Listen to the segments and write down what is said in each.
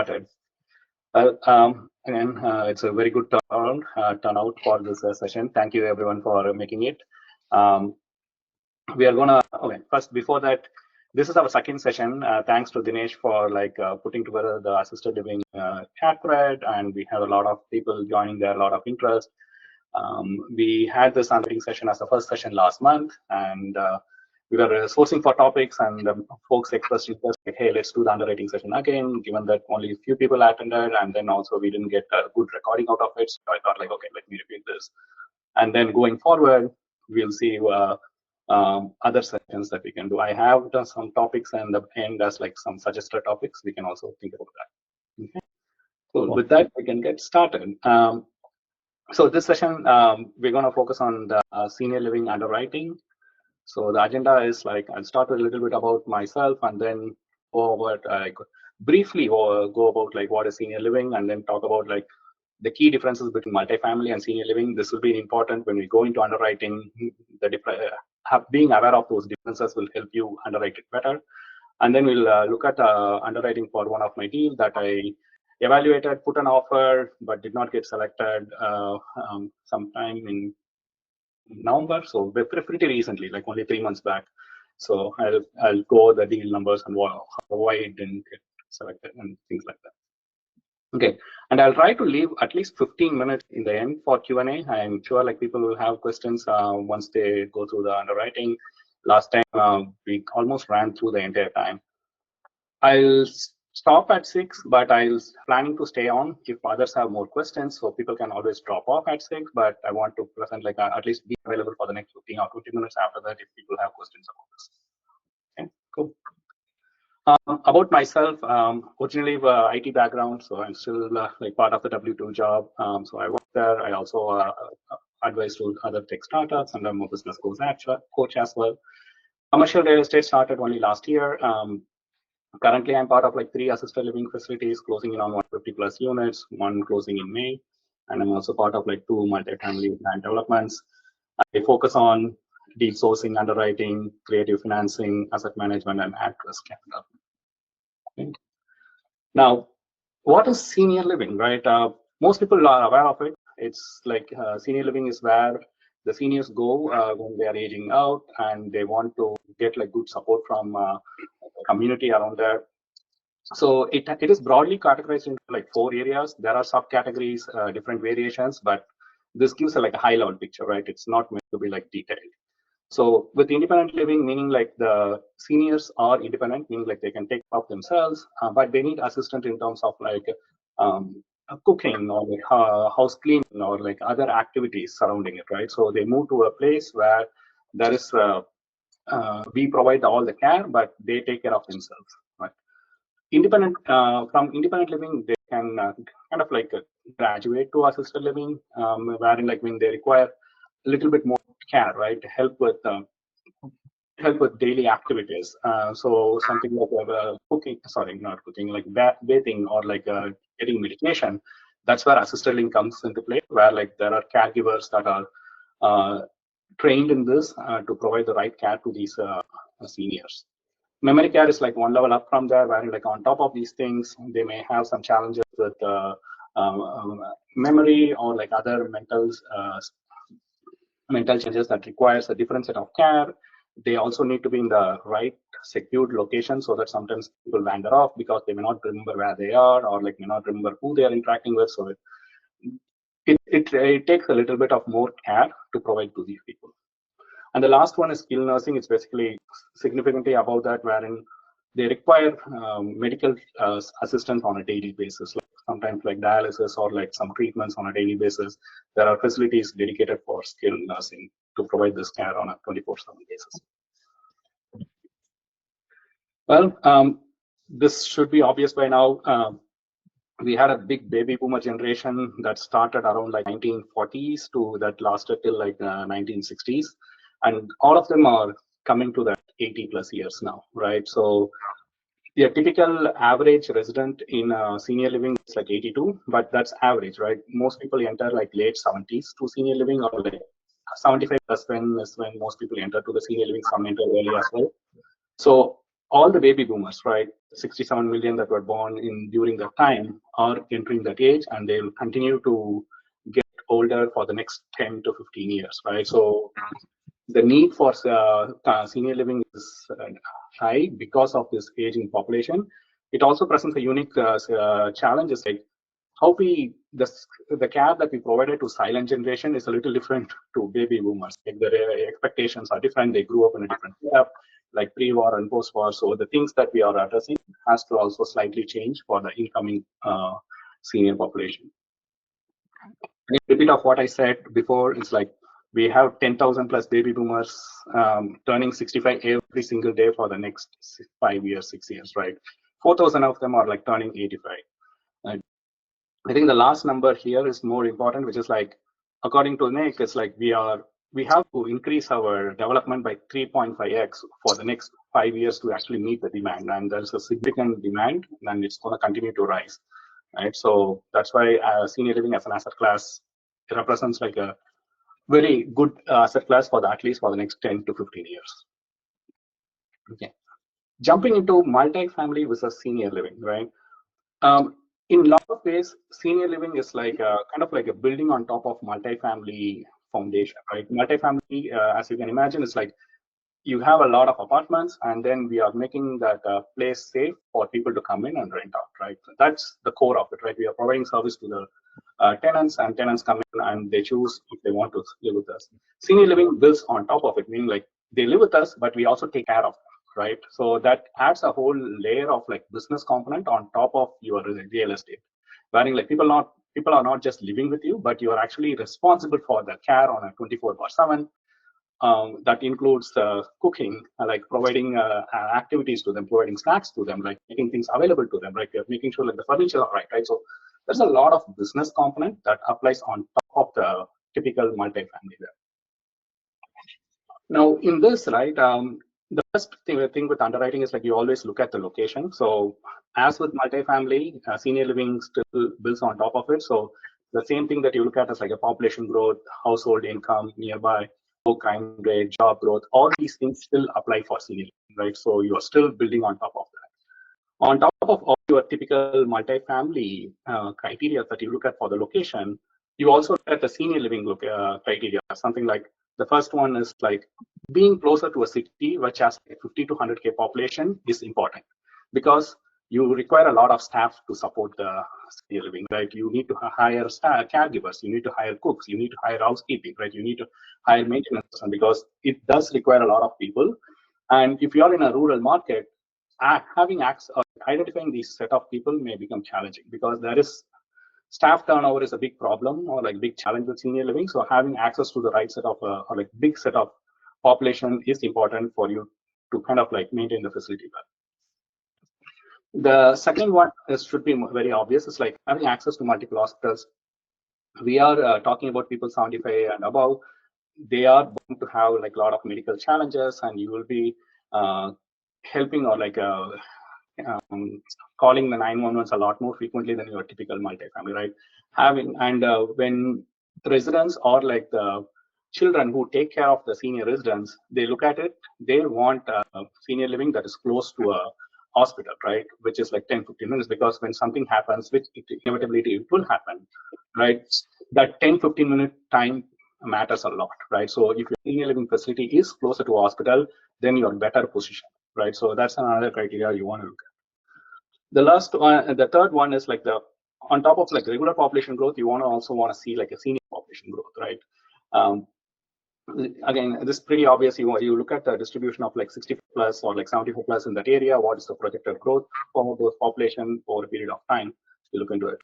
started. Again, it's a very good turnout for this session. Thank you everyone for making it. We are gonna, okay, first before that, this is our second session. Thanks to Dinesh for putting together the assisted living cat thread, and we have a lot of people joining there, a lot of interest. We had this underwriting session as the first session last month, and we were sourcing for topics, and folks expressed interest like, hey, let's do the underwriting session again, given that only a few people attended, and then also we didn't get a good recording out of it. So I thought like, okay, let me repeat this. And then going forward, we'll see other sessions that we can do. I have done some topics and the end as like some suggested topics. We can also think about that. Okay. Cool. With that, we can get started. So this session, we're going to focus on the senior living underwriting. So the agenda is like, I'll start with a little bit about myself and then go over briefly go about like what is senior living, and then talk about like the key differences between multifamily and senior living. This will be important when we go into underwriting. Being aware of those differences will help you underwrite it better. And then we'll look at underwriting for one of my deals that I evaluated, put an offer, but did not get selected sometime in November. So pretty recently, like only 3 months back. So I'll go over the deal numbers and why it didn't get selected and things like that. Okay, and I'll try to leave at least 15 minutes in the end for Q&A. I'm sure like people will have questions once they go through the underwriting. Last time we almost ran through the entire time. I'll stop at 6, but I was planning to stay on if others have more questions, so people can always drop off at 6, but I want to present like at least be available for the next 15 or 20 minutes after that if people have questions about this. Okay, cool. About myself, originally IT background, so I'm still like part of the W2 job. So I work there. I also advise to other tech startups, and I'm a business coach as well. Commercial real estate started only last year. Currently, I'm part of like 3 assisted living facilities, closing in on 150 plus units, 1 closing in May, and I'm also part of like 2 multifamily land developments. I focus on deal sourcing, underwriting, creative financing, asset management, and at-risk capital. Okay. Now, what is senior living, right? Most people are aware of it. It's like senior living is where the seniors go when they are aging out, and they want to get like good support from the community around there. So it is broadly categorized into like 4 areas. There are subcategories, different variations, but this gives a like a high level picture, right? It's not meant to be like detailed. So with independent living, meaning like the seniors are independent, meaning like they can take care of themselves, but they need assistance in terms of like cooking or like, house cleaning or like other activities surrounding it, right? So they move to a place where there is we provide all the care, but they take care of themselves, right? Independent from independent living, they can kind of like graduate to assisted living, wherein like when they require a little bit more care, right? Help with daily activities. So something like cooking, sorry, not cooking, like bathing or like getting medication. That's where assisted living comes into play, where like there are caregivers that are trained in this to provide the right care to these seniors. Memory care is like 1 level up from there, where like on top of these things, they may have some challenges with memory or like other mental changes that requires a different set of care. They also need to be in the right secured location, so that sometimes people wander off because they may not remember where they are, or like may not remember who they are interacting with. So it takes a little bit of more care to provide to these people. And the last one is skilled nursing. It's basically significantly above that, wherein they require medical assistance on a daily basis, like sometimes like dialysis or like some treatments on a daily basis. There are facilities dedicated for skilled nursing to provide this care on a 24/7 basis. Well, this should be obvious by now. We had a big baby boomer generation that started around like 1940s to that lasted till like 1960s. And all of them are coming to that 80 plus years now, right? So the typical average resident in senior living is like 82, but that's average, right? Most people enter like late 70s to senior living, or like 75 plus when most people enter to the senior living, some enter early as well. So all the baby boomers, right? 67 million that were born in during that time are entering that age, and they'll continue to get older for the next 10 to 15 years, right? So the need for senior living is high because of this aging population. It also presents a unique challenge, is like how the care that we provided to silent generation is a little different to baby boomers. Like the expectations are different. They grew up in a different era, like pre-war and post-war. So the things that we are addressing has to also slightly change for the incoming senior population. A repeat of what I said before, it's like we have 10,000 plus baby boomers turning 65 every single day for the next 5 years, 6 years, right? 4,000 of them are like turning 85. Right? I think the last number here is more important, which is like, according to Nick, it's like we have to increase our development by 3.5x for the next 5 years to actually meet the demand. And there's a significant demand, and it's going to continue to rise. Right, so that's why senior living as an asset class represents like a very good asset class for at least for the next 10 to 15 years. Okay, jumping into multi-family versus senior living, right? In a lot of ways, senior living is like kind of like a building on top of multi-family foundation, right? Multi-family, as you can imagine, is like you have a lot of apartments, and then we are making that place safe for people to come in and rent out, right? So that's the core of it, right? We are providing service to the tenants, and tenants come in and they choose if they want to live with us. Senior living builds on top of it, meaning like they live with us, but we also take care of them, right? So that adds a whole layer of like business component on top of your real estate, wherein like people are not just living with you, but you are actually responsible for the care on a 24/7. That includes cooking, like providing activities to them, providing snacks to them, like making things available to them, like making sure that the furniture are right. So there's a lot of business component that applies on top of the typical multifamily there. Now, in this, right, the first thing with underwriting is like you always look at the location. So as with multifamily, senior living still builds on top of it. So the same thing that you look at is like a population growth, household income nearby, crime rate, job growth, all these things still apply for senior living, right? So you are still building on top of that. On top of all your typical multifamily criteria that you look at for the location, you also look at the senior living criteria. Something like the first one is like being closer to a city which has like 50 to 100K population is important, because you require a lot of staff to support the senior living, right? You need to hire caregivers, you need to hire cooks, you need to hire housekeeping, right? You need to hire maintenance person, because it does require a lot of people. And if you are in a rural market, having access or identifying these set of people may become challenging, because there is staff turnover is a big problem or like big challenge with senior living. So having access to the right set of or like big set of population is important for you to kind of like maintain the facility well. The second one should be very obvious. It's like having access to multiple hospitals. We are talking about people 75 and above. They are bound to have like a lot of medical challenges, and you will be helping or like calling the 911s a lot more frequently than your typical multifamily, right? When the residents or like the children who take care of the senior residents, they look at it, they want senior living that is close to a hospital, right? Which is like 10-15 minutes, because when something happens, which inevitably it will happen, right? That 10-15 minute time matters a lot, right? So if your senior living facility is closer to a hospital, then you're better positioned, right? So that's another criteria you want to look at. The third one is like on top of like regular population growth, you also want to see like a senior population growth, right? Again, this is pretty obvious. You look at the distribution of like 60 plus or like 74 plus in that area. What is the projected growth for those population over a period of time? You look into it.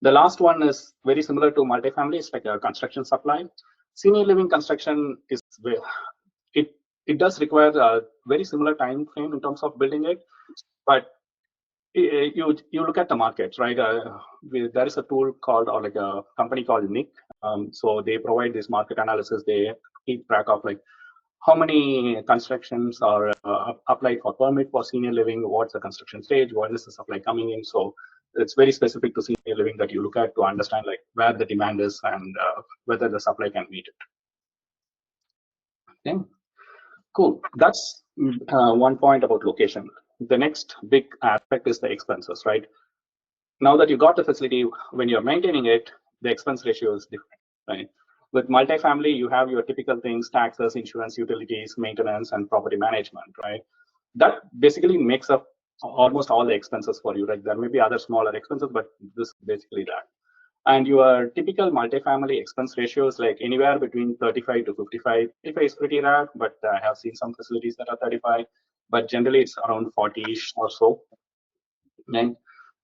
The last one is very similar to multifamily. It's like a construction supply. Senior living construction is it does require a very similar time frame in terms of building it, but you look at the markets, right? There is a tool called, or like a company called Nick. So they provide this market analysis. They keep track of like how many constructions are applied for permit for senior living, what's the construction stage, what is the supply coming in. So it's very specific to senior living that you look at to understand like where the demand is and whether the supply can meet it. Okay, cool. That's one point about location. The next big aspect is the expenses, right? Now that you got the facility, when you're maintaining it, the expense ratio is different, right? With multifamily, you have your typical things: taxes, insurance, utilities, maintenance, and property management, right? That basically makes up almost all the expenses for you. Like there may be other smaller expenses, but this is basically that. And your typical multifamily expense ratio is like anywhere between 35 to 55. 55 is pretty rare, but I have seen some facilities that are 35, but generally it's around 40-ish or so. And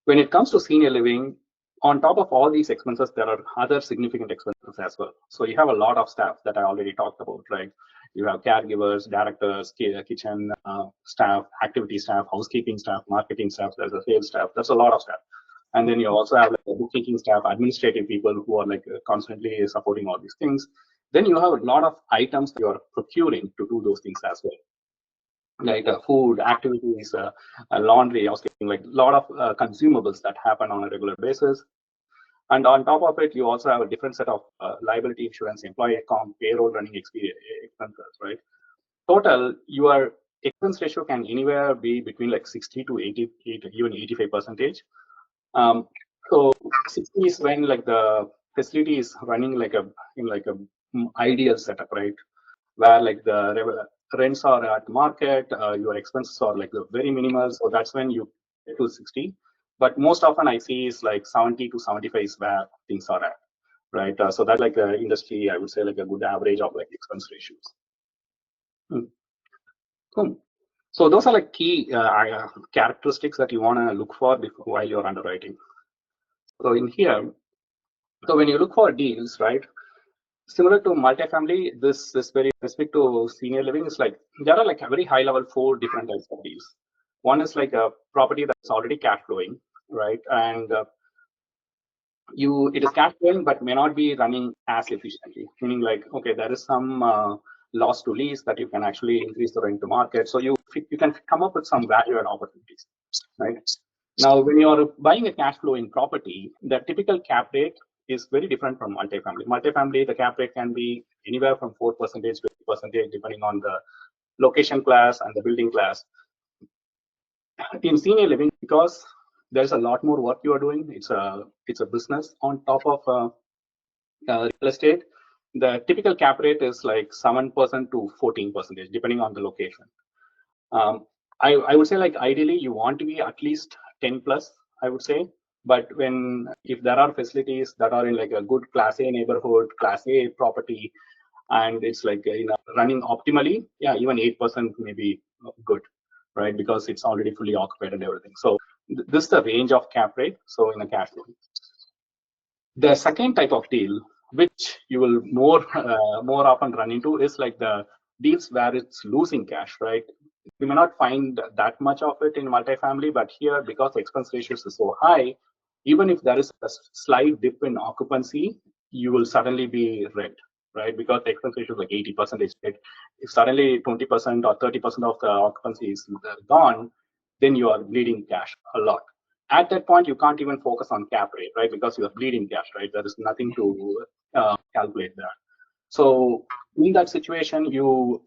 when it comes to senior living, on top of all these expenses, there are other significant expenses as well. So you have a lot of staff that I already talked about, right? You have caregivers, directors, kitchen staff, activity staff, housekeeping staff, marketing staff, there's a sales staff, there's a lot of staff. And then you also have like a bookkeeping staff, administrative people who are like constantly supporting all these things. Then you have a lot of items you're procuring to do those things as well, like food, activities, laundry, housekeeping, like a lot of consumables that happen on a regular basis. And on top of it, you also have a different set of liability insurance, employee account, payroll running expenses, right? Total, your expense ratio can anywhere be between like 60 to 80, even 85%. So 60 is when like the facility is running like in like a ideal setup, right? Where like the rents are at market, your expenses are like very minimal. So that's when you get to 60. But most often I see is like 70 to 75 is where things are at, right? So that's like the industry, I would say like a good average of like expense ratios. Cool. So those are like key characteristics that you want to look for while you're underwriting. So in here, so when you look for deals, right? Similar to multifamily, this is very specific to senior living. It's like there are like a very high level 4 different types of deals. One is like a property that's already cash flowing, right? And it is cash flowing but may not be running as efficiently. Meaning like, okay, there is some loss to lease that you can actually increase the rent to market. So you can come up with some value and opportunities, right? Now, when you're buying a cash flowing property, the typical cap rate is very different from multifamily. Multifamily, the cap rate can be anywhere from 4% to 8%, depending on the location class and the building class. In senior living, because there's a lot more work you are doing, it's a business on top of real estate. The typical cap rate is like 7% to 14%, depending on the location. I would say like ideally you want to be at least 10 plus, I would say. But if there are facilities that are in like a good class A neighborhood, class A property, and it's like running optimally, yeah, even 8% may be good, right? Because it's already fully occupied and everything. So this is the range of cap rate. So in a cash flow. The second type of deal, which you will more often run into, is like the deals where it's losing cash, right? You may not find that much of it in multifamily, but here, because the expense ratios is so high, even if there is a slight dip in occupancy, you will suddenly be red, right? Because the expense ratio is like 80%. If suddenly 20% or 30% of the occupancy is gone, then you are bleeding cash a lot. At that point, you can't even focus on cap rate, right? Because you are bleeding cash, right? There is nothing to calculate there. So in that situation, you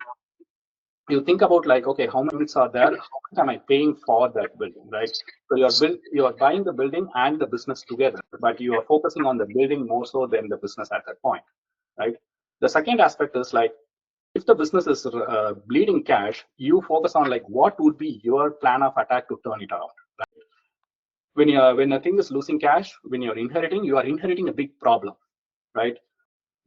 think about like, okay, how many units are there? How much am I paying for that building, right? So you're buying the building and the business together, but you are focusing on the building more so than the business at that point, right? The second aspect is like, if the business is bleeding cash, you focus on like what would be your plan of attack to turn it around. When a thing is losing cash, when you are inheriting a big problem, right?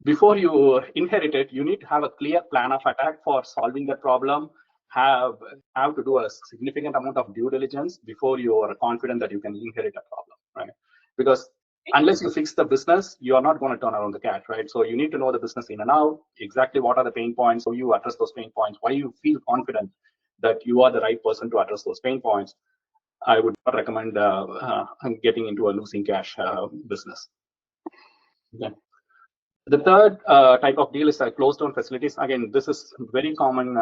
Before you inherit it, you need to have a clear plan of attack for solving that problem. Have to do a significant amount of due diligence before you are confident that you can inherit a problem, right? Because unless you fix the business, you are not going to turn around the cash, right? So you need to know the business in and out, exactly what are the pain points, how you address those pain points, why you feel confident that you are the right person to address those pain points. I would not recommend getting into a losing cash business. Okay. The third type of deal is closed down facilities. Again, this is very common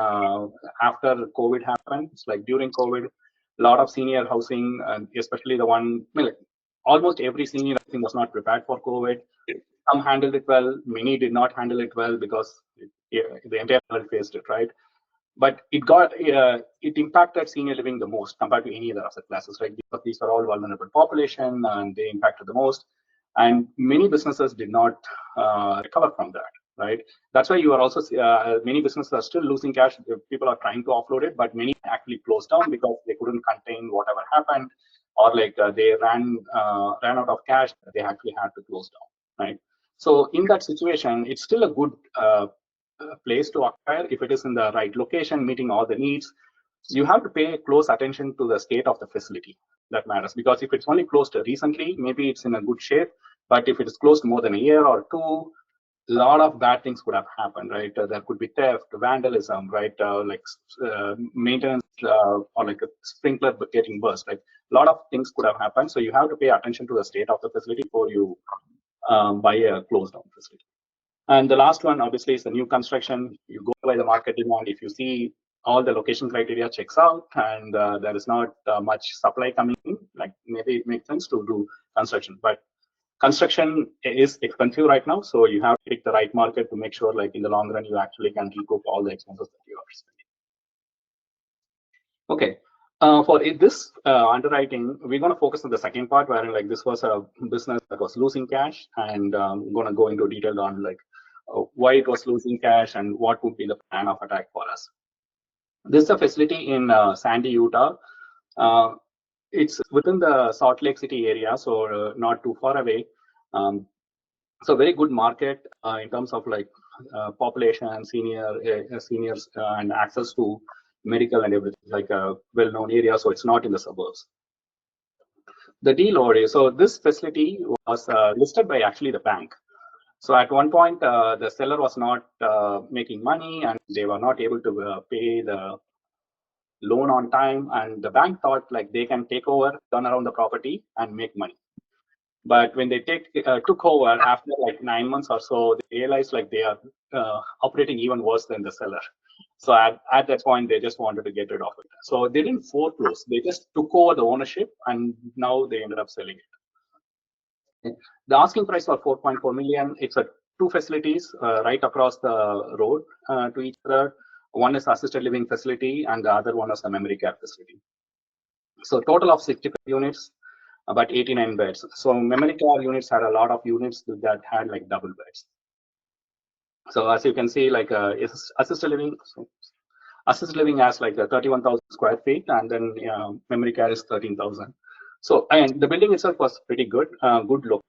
after COVID happened. It's like during COVID, a lot of senior housing, especially the one, like almost every senior housing was not prepared for COVID. Some handled it well, many did not handle it well because the entire world faced it, right? but it impacted senior living the most compared to any other asset classes, right? Because these are all vulnerable population and they impacted the most, and many businesses did not recover from that, right? That's why you are also many businesses are still losing cash. People are trying to offload it, but many actually closed down because they couldn't contain whatever happened, or like they ran out of cash. They actually had to close down, right? So in that situation, it's still a good place to acquire if it is in the right location, meeting all the needs. You have to pay close attention to the state of the facility. That matters, because if it's only closed recently, maybe it's in a good shape, but if it is closed more than a year or two, a lot of bad things could have happened, right? There could be theft, vandalism, right? Maintenance or like a sprinkler getting burst, like a lot of things could have happened. So you have to pay attention to the state of the facility before you buy a closed down facility. And the last one, obviously, is the new construction. You go by the market demand. If you see all the location criteria checks out and there is not much supply coming in, like maybe it makes sense to do construction. But construction is expensive right now, so you have to pick the right market to make sure, like in the long run, you actually can recoup all the expenses that you are spending. Okay. For this underwriting, we're going to focus on the second part, wherein like this was a business that was losing cash, and I'm going to go into detail on like why it was losing cash and what would be the plan of attack for us. This is a facility in Sandy, Utah. It's within the Salt Lake City area, so not too far away. So very good market in terms of like population, seniors, and access to medical and everything, like a well-known area. So it's not in the suburbs. The deal over here. So this facility was listed by actually the bank. So at one point, the seller was not making money, and they were not able to pay the loan on time. And the bank thought like they can take over, turn around the property, and make money. But when they took over after like 9 months or so, they realized like they are operating even worse than the seller. So at that point, they just wanted to get rid of it. So they didn't foreclose. They just took over the ownership, and now they ended up selling it. The asking price for 4.4 million. It's a two facilities right across the road to each other. One is assisted living facility, and the other one is a memory care facility. So total of 65 units, about 89 beds. So memory care units had a lot of units that had like double beds. So as you can see, like assisted living has like 31,000 square feet, and then memory care is 13,000. So, and the building itself was pretty good,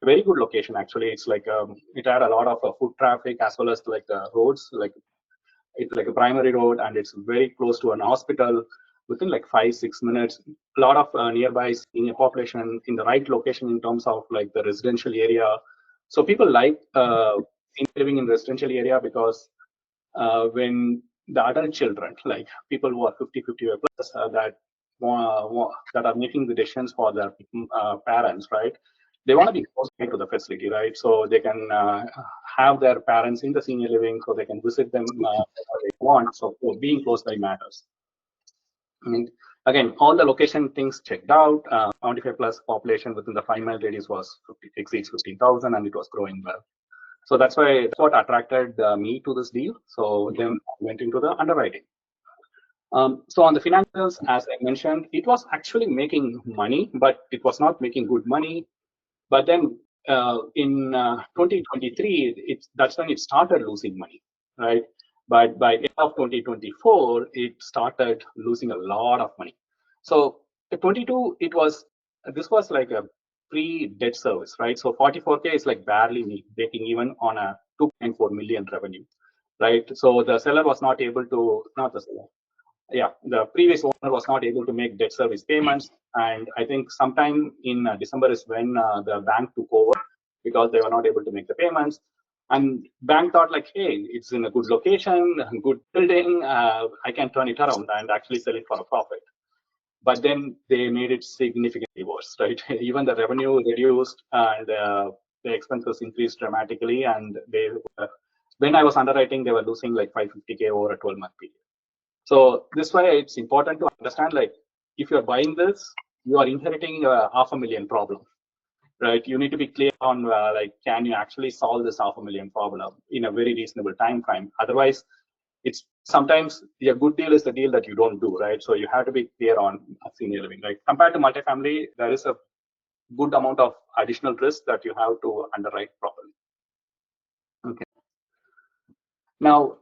very good location actually. It's like it had a lot of foot traffic as well as like the roads, like it's like a primary road, and it's very close to an hospital within like 5-6 minutes. A lot of nearby senior population in the right location in terms of like the residential area. So people like living in residential area because when the adult children, like people who are 50 plus, that are making the decisions for their parents, right? They want to be close to the facility, right? So they can have their parents in the senior living, so they can visit them whenever they want. So being close by matters. And again, all the location things checked out. 75 plus population within the 5-mile radius exceeds 15,000, and it was growing well. So that's what attracted me to this deal. So then I went into the underwriting. So on the financials, as I mentioned, it was actually making money, but it was not making good money. But then in 2023, that's when it started losing money, right? But by end of 2024, it started losing a lot of money. So 22, this was like a pre-debt service, right? So 44K is like barely breaking even on a 2.4 million revenue, right? So the seller was not able to, not the seller, yeah, the previous owner was not able to make debt service payments. And I think sometime in December is when the bank took over because they were not able to make the payments. And bank thought like, hey, it's in a good location, good building, I can turn it around and actually sell it for a profit. But then they made it significantly worse, right? Even the revenue reduced and the expenses increased dramatically. And when I was underwriting, they were losing like 550K over a 12-month period. So this way, it's important to understand, like, if you're buying this, you are inheriting a $500,000 problem, right? You need to be clear on, like, can you actually solve this $500,000 problem in a very reasonable time frame? Otherwise, it's sometimes a good deal is the deal that you don't do, right? So you have to be clear on senior living, right? Compared to multifamily, there is a good amount of additional risk that you have to underwrite properly. Okay. Now,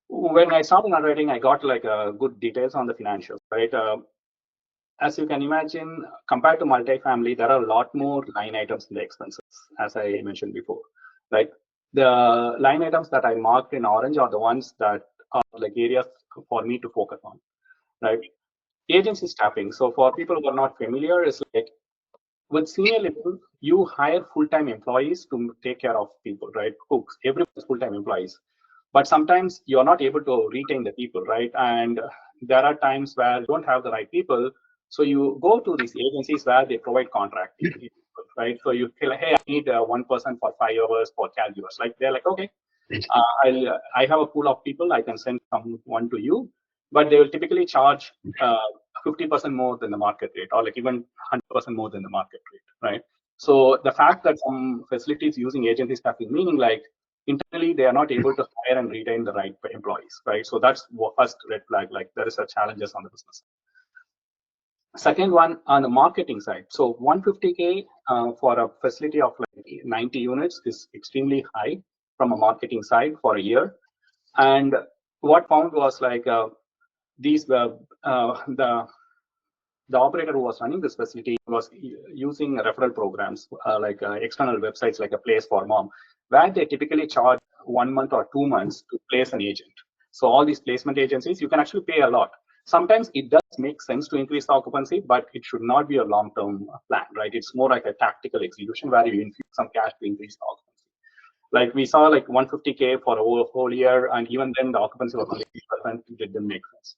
when I started underwriting, I got like good details on the financials, right? As you can imagine, compared to multifamily, there are a lot more line items in the expenses, as I mentioned before, right? The line items that I marked in orange are the ones that are like areas for me to focus on, right? Agency staffing. So for people who are not familiar, it's like with senior living, you hire full-time employees to take care of people, right? Cooks, everyone's full-time employees. But sometimes you're not able to retain the people, right? And there are times where you don't have the right people. So you go to these agencies where they provide contracting, right? So you feel like, hey, I need one person for 5 hours for caregivers. Like they're like, okay, I have a pool of people, I can send someone to you, but they will typically charge 50% more than the market rate, or like even 100% more than the market rate, right? So the fact that some facilities using agency staffing, meaning like internally they are not able to hire and retain the right employees, right? So that's first red flag, like there is a challenges on the business. Second one, on the marketing side. So 150K for a facility of like 90 units is extremely high from a marketing side for a year. And what found was like these were the operator who was running this facility was using referral programs like external websites like a Place for Mom, where they typically charge 1 month or 2 months to place an agent. So all these placement agencies, you can actually pay a lot. Sometimes it does make sense to increase the occupancy, but it should not be a long-term plan, right? It's more like a tactical execution where you infuse some cash to increase the occupancy. Like we saw like 150K for a whole year, and even then the occupancy was only 3%. It didn't make sense.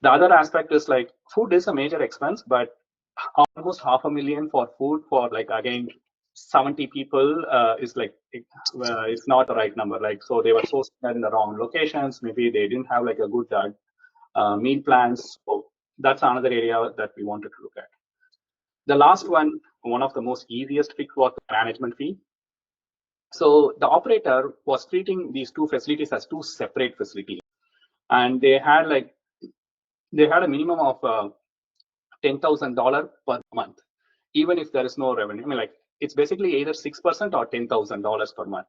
The other aspect is like food is a major expense, but almost $500,000 for food for like again 70 people is like it's not the right number. Like so they were so in the wrong locations. Maybe they didn't have like a good meal plans. So that's another area that we wanted to look at. The last one of the most easiest fix was the management fee. So the operator was treating these two facilities as two separate facilities, and they had a minimum of $10,000 per month, even if there is no revenue. I mean, like it's basically either 6% or $10,000 per month.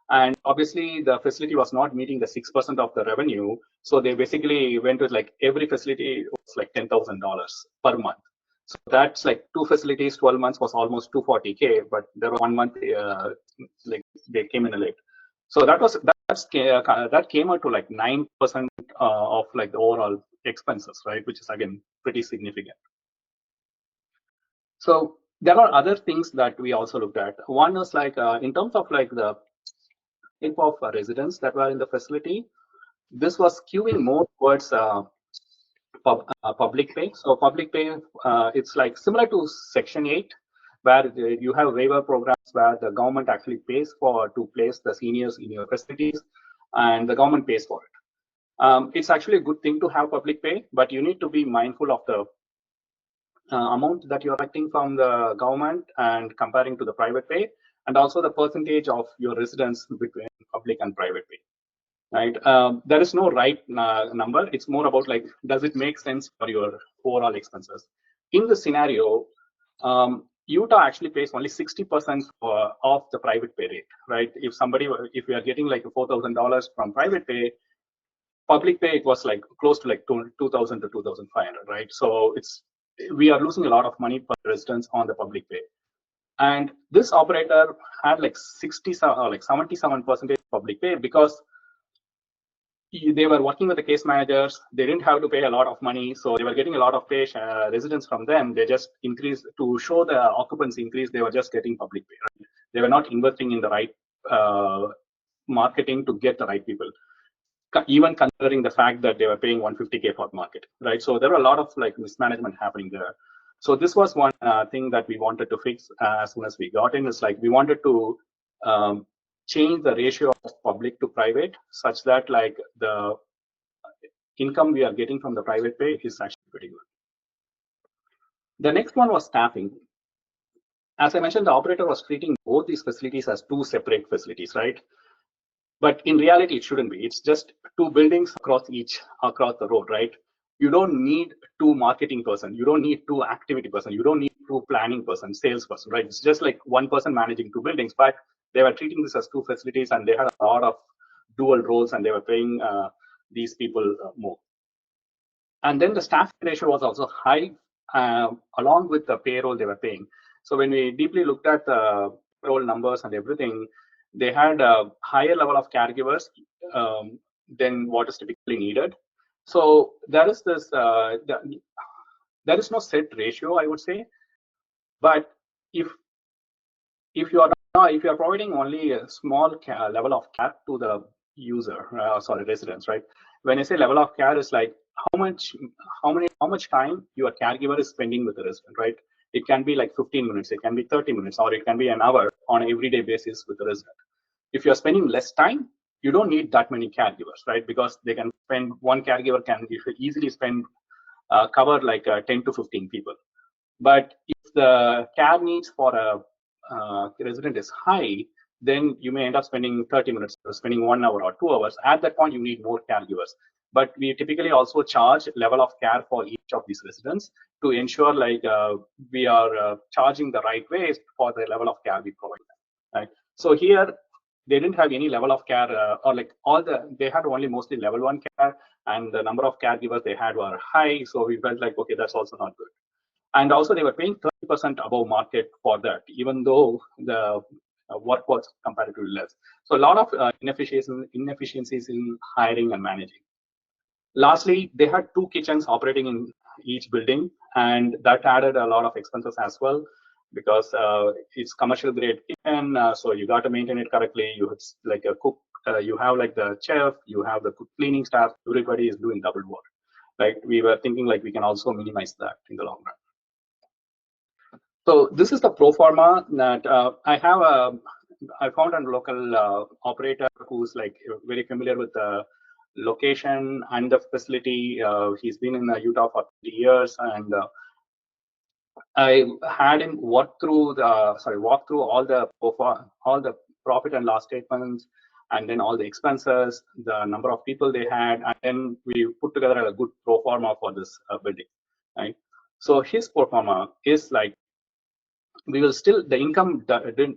And obviously, the facility was not meeting the 6% of the revenue, so they basically went with like every facility was like $10,000 per month. So that's like two facilities, 12 months was almost 240K, but there was 1 month like they came in late. So that came out to like 9% of like the overall expenses, right? Which is again pretty significant. So there are other things that we also looked at. One is like in terms of like the type of residents that were in the facility, this was skewing more towards public pay. So public pay, it's like similar to Section 8, where you have waiver programs where the government actually pays to place the seniors in your facilities, and the government pays for it. It's actually a good thing to have public pay, but you need to be mindful of the amount that you're collecting from the government and comparing to the private pay, and also the percentage of your residents between public and private pay. Right? There is no right number. It's more about like, does it make sense for your overall expenses? In the scenario, Utah actually pays only 60% of the private pay rate, right? If we are getting like $4,000 from private pay, public pay it was like close to like 2,000 to 2,500, right? So we are losing a lot of money per residents on the public pay. And this operator had like 77% public pay because they were working with the case managers. They didn't have to pay a lot of money, so they were getting a lot of residents from them. They just increased to show the occupancy increase. They were just getting public pay. Right? They were not investing in the right marketing to get the right people, even considering the fact that they were paying 150K for market, right? So there were a lot of like mismanagement happening there. So this was one thing that we wanted to fix as soon as we got in. Is like we wanted to change the ratio of public to private such that like the income we are getting from the private pay is actually pretty good. The next one was staffing. As I mentioned, the operator was treating both these facilities as two separate facilities, right? But in reality, it shouldn't be. It's just two buildings across the road, right? You don't need two marketing person. You don't need two activity person. You don't need two planning person, sales person, right? It's just like one person managing two buildings, but they were treating this as two facilities, and they had a lot of dual roles, and they were paying these people more. And then the staff ratio was also high, along with the payroll they were paying. So when we deeply looked at the payroll numbers and everything, they had a higher level of caregivers than what is typically needed. So there is this, there is no set ratio, I would say. But if you are providing only a small level of care to the user, residents, right? When I say level of care, is like how much time your caregiver is spending with the resident, right? It can be like 15 minutes, it can be 30 minutes, or it can be an hour on an everyday basis with the resident. If you're spending less time, you don't need that many caregivers, right? Because they can spend, one caregiver can easily spend cover like 10 to 15 people. But if the care needs for a resident is high, then you may end up spending 30 minutes, or spending 1 hour or 2 hours. At that point, you need more caregivers. But we typically also charge level of care for each of these residents to ensure like we are charging the right ways for the level of care we provide them. Right? So here, they didn't have any level of care, or like they had only mostly level 1 care, and the number of caregivers they had were high. So we felt like, okay, that's also not good. And also they were paying 30% above market for that, even though the work was comparatively less. So a lot of inefficiencies in hiring and managing. Lastly, they had 2 kitchens operating in each building, and that added a lot of expenses as well, because it's commercial grade kitchen, so you got to maintain it correctly. You have like a cook, you have like the chef, you have the cleaning staff, everybody is doing double work. Right? We were thinking like we can also minimize that in the long run. So this is the pro forma that I found a local operator who's like very familiar with the location and the facility. He's been in Utah for 3 years, and I had him walk through all the profit and loss statements, and then all the expenses, the number of people they had, and then we put together a good pro forma for this building. Right. So his pro forma is like, we will still, the income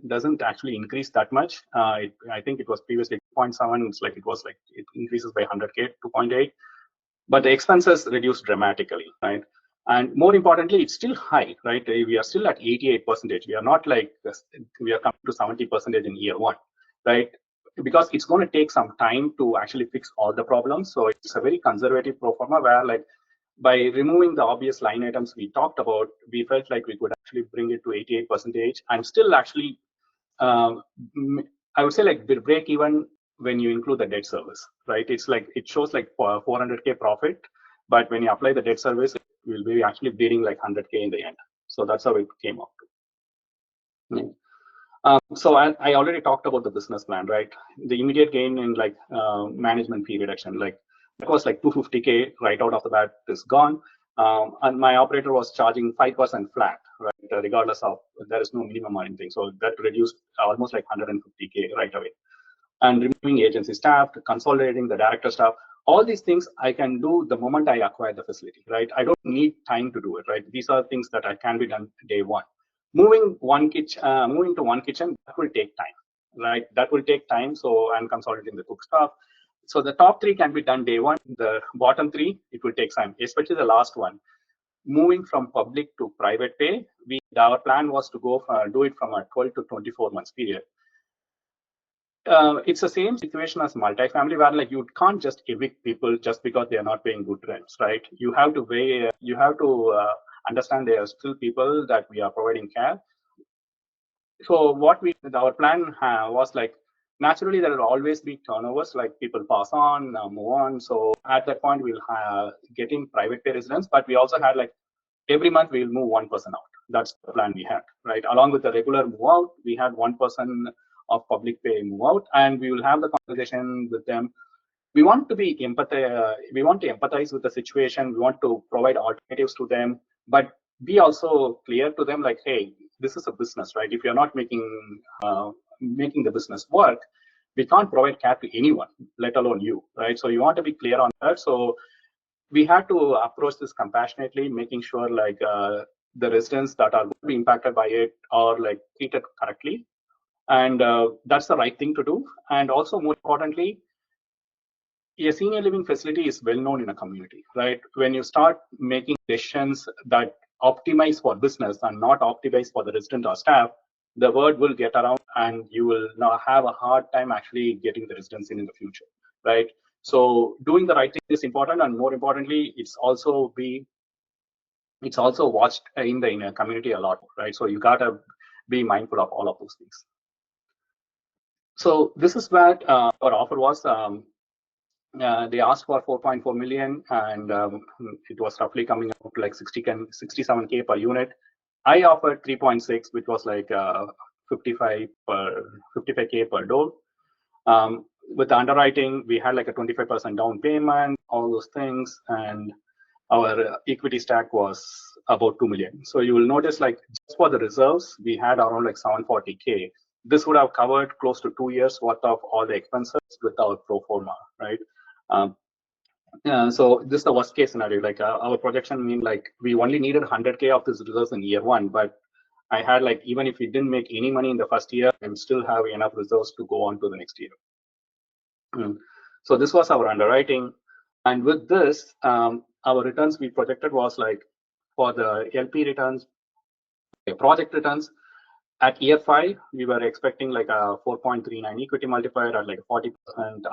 doesn't actually increase that much. I think it was previously 0.7. It's like it increases by 100K, 2.8, but the expenses reduce dramatically, right? And more importantly, it's still high, right? We are still at 88%. We are not like we are coming to 70% in year 1, right? Because it's going to take some time to actually fix all the problems. So it's a very conservative pro forma where, like, by removing the obvious line items we talked about, we felt like we could actually bring it to 88% and still actually, I would say, like, break even when you include the debt service, right? It's like, it shows like 400K profit, but when you apply the debt service, it will be actually bleeding like 100K in the end. So that's how it came out. So I already talked about the business plan, right? The immediate gain in like management fee reduction, like that was like 250K right out of the bat is gone. And my operator was charging 5% flat, right? Regardless of, there is no minimum or anything. So that reduced almost like 150K right away. And removing agency staff, consolidating the director staff, all these things I can do the moment I acquire the facility, right? I don't need time to do it, right? These are things that I can be done day 1. Moving to one kitchen, that will take time, right? That will take time. So I'm consolidating the cook staff. So the top 3 can be done day 1. The bottom 3, it will take time, especially the last one. Moving from public to private pay, our plan was to do it from a 12 to 24 months period. It's the same situation as multifamily, where like you can't just evict people just because they are not paying good rents, right? You have to understand they are still people that we are providing care. So our plan was like, naturally there will always be turnovers, like people pass on, move on. So at that point we'll get in private pay residents, but we also had like every month we'll move one person out. That's the plan we had, right? Along with the regular move out, we had one person of public pay move out, and we will have the conversation with them. We want to empathize with the situation. We want to provide alternatives to them, but be also clear to them, like, hey, this is a business, right? If you're not making the business work, we can't provide care to anyone, let alone you, right? So you want to be clear on that. So we had to approach this compassionately, making sure like the residents that are going to be impacted by it are like treated correctly, and that's the right thing to do. And also, more importantly, a senior living facility is well known in a community, right? When you start making decisions that optimize for business and not optimize for the resident or staff, the word will get around, and you will now have a hard time actually getting the residents in the future, right? So doing the right thing is important, and more importantly, it's also watched in the community a lot, right? So you gotta be mindful of all of those things. So this is what our offer was. They asked for 4.4 million, and it was roughly coming out to like 67K per unit. I offered 3.6, which was like 55K per door. With the underwriting, we had like a 25% down payment, all those things, and our equity stack was about 2 million. So you will notice, like, just for the reserves, we had around like 740K. This would have covered close to 2 years worth of all the expenses without pro forma, right? So this is the worst case scenario. Like our projection mean like we only needed 100K of this reserves in year one, but I had like, even if we didn't make any money in the first year, I would still have enough reserves to go on to the next year. So this was our underwriting, and with this, our returns we projected was like, for the LP returns, project returns, at year 5, we were expecting like a 4.39 equity multiplier at like 40%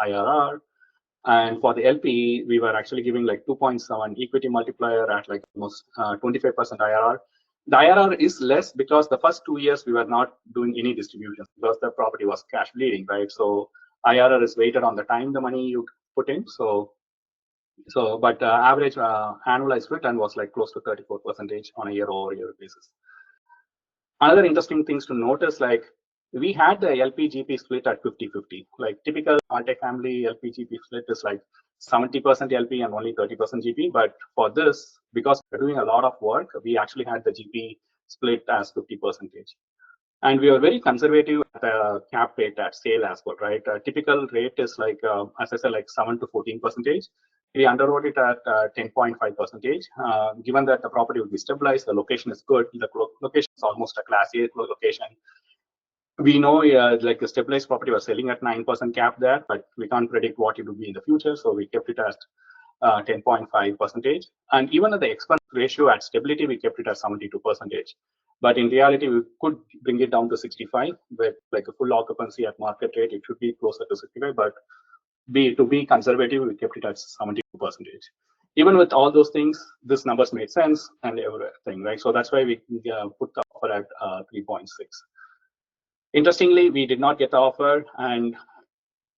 IRR. And for the LP, we were actually giving like 2.7 equity multiplier at like almost 25% IRR. The IRR is less because the first 2 years we were not doing any distributions because the property was cash bleeding, right? So IRR is weighted on the time the money you put in. But average annualized return was like close to 34% on a year-over-year basis. Another interesting things to notice, like we had the LP-GP split at 50-50. Like typical multifamily LP-GP split is like 70% LP and only 30% GP. But for this, because we're doing a lot of work, we actually had the GP split as 50%. And we were very conservative at the cap rate at sale as well, right? Typical rate is like, as I said, like 7 to 14%. We underwrote it at 10.5%. Given that the property will be stabilized, the location is good, the location is almost a Class A location. We know like a stabilized property was selling at 9% cap there, but we can't predict what it will be in the future. So we kept it at 10.5%. And even at the expense ratio at stability, we kept it at 72%. But in reality, we could bring it down to 65 with like a full occupancy at market rate. It should be closer to 65, but to be conservative, we kept it at 72%. Even with all those things, this numbers made sense and everything, right? So that's why we put the offer at 3.6. Interestingly, we did not get the offer, and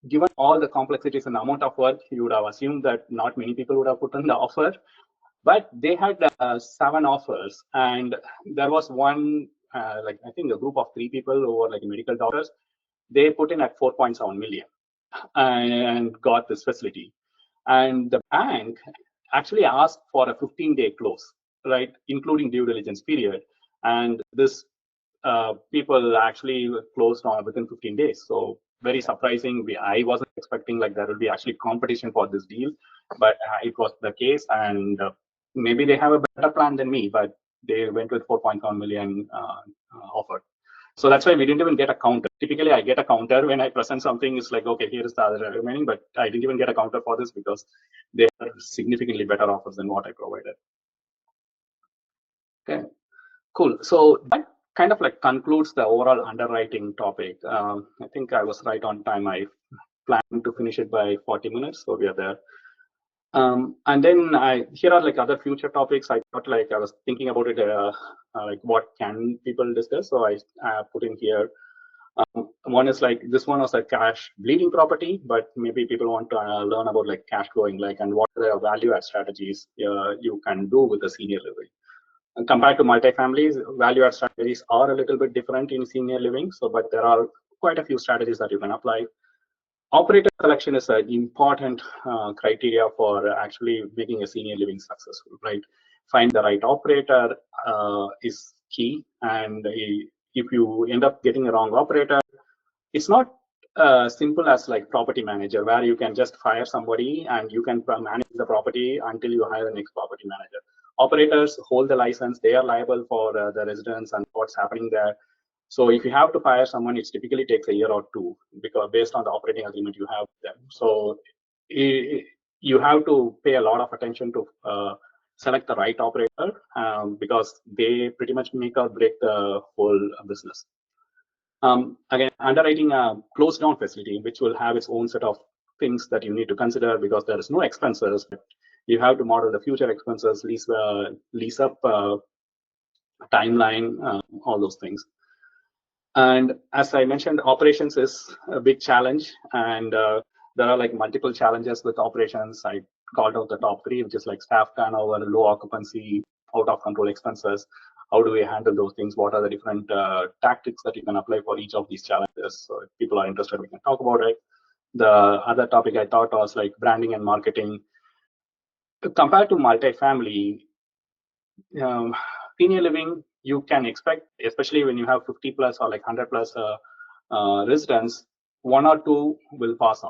given all the complexities and the amount of work, you would have assumed that not many people would have put in the offer. But they had 7 offers, and there was one, like I think a group of 3 people who were like medical doctors. They put in at 4.7 million and got this facility. And the bank actually asked for a 15-day close, right, including due diligence period. And this people actually closed on within 15 days. So very surprising. I wasn't expecting like there will be actually competition for this deal, but it was the case. And maybe they have a better plan than me, but they went with 4.1 million offer. So that's why we didn't even get a counter. Typically, I get a counter when I present something. It's like, okay, here is the other remaining, but I didn't even get a counter for this because they are significantly better offers than what I provided. Okay, cool. So that kind of like concludes the overall underwriting topic. I think I was right on time. I planned to finish it by 40 minutes, so we are there. And then here are like other future topics. I thought like I was thinking about it, like what can people discuss? So I put in here. One is like this one was a cash bleeding property, but maybe people want to learn about like cash flowing, like, and what are the value add strategies you can do with the senior living. And compared to multifamilies, value add strategies are a little bit different in senior living. So, but there are quite a few strategies that you can apply. Operator selection is an important criteria for actually making a senior living successful, right? Find the right operator is key. And if you end up getting a wrong operator, it's not simple as like property manager, where you can just fire somebody and you can manage the property until you hire the next property manager. Operators hold the license; they are liable for the residents and what's happening there. So if you have to fire someone, it typically takes a year or two, because based on the operating agreement you have with them. So you have to pay a lot of attention to select the right operator, because they pretty much make or break the whole business. Again, underwriting a closed down facility, which will have its own set of things that you need to consider, because there is no expenses. You have to model the future expenses, lease up timeline, all those things. And as I mentioned, operations is a big challenge, and there are like multiple challenges with operations. I called out the top three, which is like staff turnover, low occupancy, out of control expenses. How do we handle those things? What are the different tactics that you can apply for each of these challenges? So if people are interested, we can talk about it. The other topic I thought was like branding and marketing. Compared to multifamily, senior living, you can expect, especially when you have 50 plus or like 100 plus residents, one or two will pass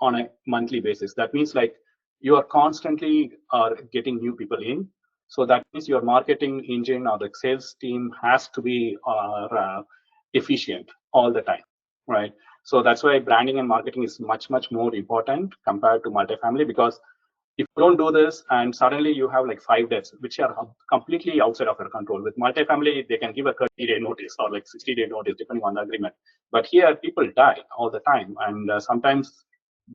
on a monthly basis. That means like you are constantly getting new people in. So that means your marketing engine or the sales team has to be efficient all the time, right? So that's why branding and marketing is much, much more important compared to multifamily, because if you don't do this and suddenly you have like 5 deaths, which are completely outside of your control. With multifamily, they can give a 30-day notice or like 60-day notice, depending on the agreement. But here, people die all the time. And sometimes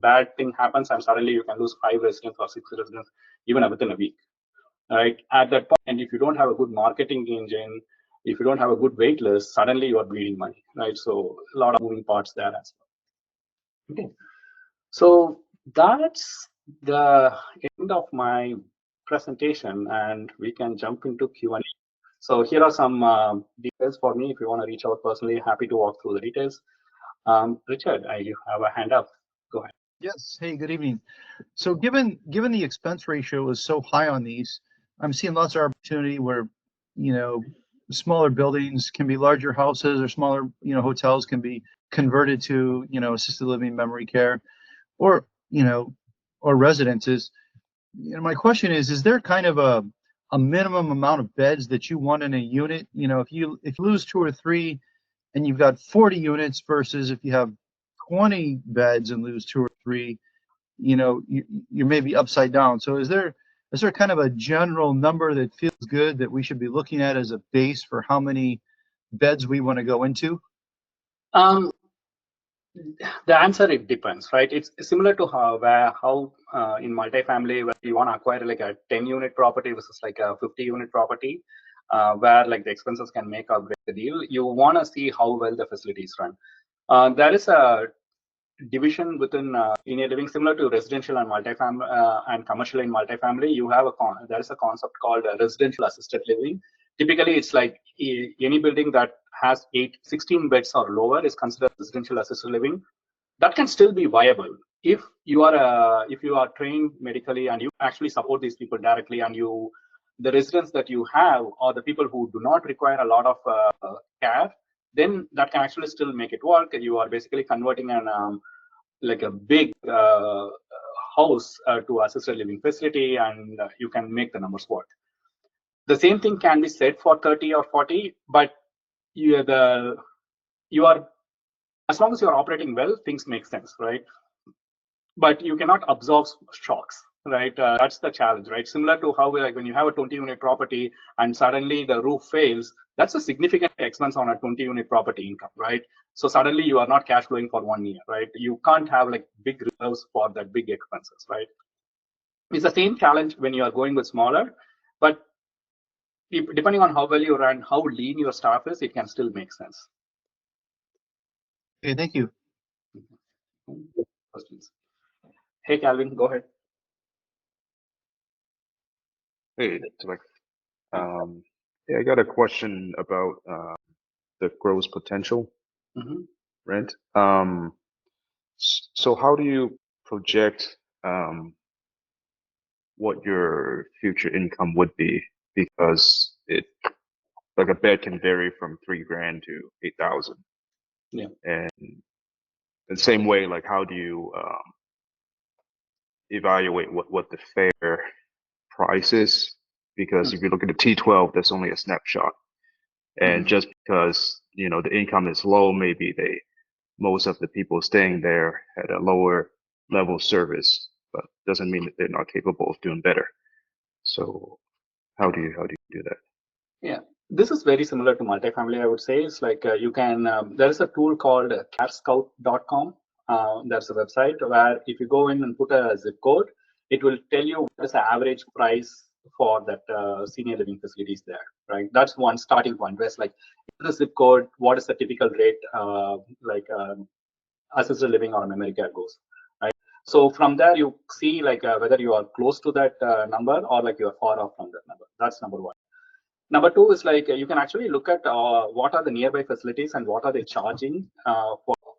bad thing happens and suddenly you can lose 5 residents or 6 residents, even within a week, right? At that point, and if you don't have a good marketing engine, if you don't have a good wait list, suddenly you are bleeding money, right? So a lot of moving parts there as well. Okay. So that's the end of my presentation, and we can jump into Q&A. So here are some details for me. If you want to reach out personally, happy to walk through the details. Richard, you have a hand up. Go ahead. Yes. Hey, good evening. So given the expense ratio is so high on these, I'm seeing lots of opportunity where, smaller buildings can be larger houses, or smaller, hotels can be converted to, assisted living, memory care, or, or residences. My question is there kind of a minimum amount of beds that you want in a unit? If you lose 2 or 3 and you've got 40 units versus if you have 20 beds and lose 2 or 3, you're maybe upside down. So is there kind of a general number that feels good that we should be looking at as a base for how many beds we want to go into? The answer, it depends, right? It's similar to how in multifamily, where you want to acquire like a 10-unit property versus like a 50-unit property, where like the expenses can make or break the deal. You want to see how well the facilities run. There is a division within senior living, similar to residential and multifamily and commercial in multifamily. You have there is a concept called residential assisted living. Typically, it's like any building that has 16 beds or lower is considered residential assisted living. That can still be viable if you are trained medically and you actually support these people directly, and the residents that you have are the people who do not require a lot of care. Then that can actually still make it work. You are basically converting like a big house to assisted living facility, and you can make the numbers work. The same thing can be said for 30 or 40, but you are, as long as you're operating well, things make sense, right? But you cannot absorb shocks, right? That's the challenge, right? Similar to how like when you have a 20-unit property and suddenly the roof fails, that's a significant expense on a 20-unit property income, right? So suddenly you are not cash flowing for 1 year, right? You can't have like big reserves for that big expenses, right? It's the same challenge when you are going with smaller, but depending on how well you run, how lean your staff is, it can still make sense. Okay, thank you. Questions? Hey, Calvin, go ahead. Hey, Thilak. Yeah, I got a question about the gross potential rent. So how do you project what your future income would be? Because like a bed can vary from $3,000 to $8,000. Yeah. And the same way, like how do you evaluate what the fair price is? Because if you look at the T12, that's only a snapshot. And just because, the income is low, maybe most of the people staying there had a lower level service, but doesn't mean that they're not capable of doing better. So how do you do that? Yeah, this is very similar to multifamily, I would say. It's like you can, there is a tool called carescout.com. There's a website where if you go in and put a zip code, it will tell you what is the average price for that senior living facilities there, right? That's one starting point. Where it's like, the zip code, what is the typical rate, assisted living or memory care goes, right? So from there, you see like whether you are close to that number or like you are far off from that number. That's number one. Number two is like you can actually look at what are the nearby facilities and what are they charging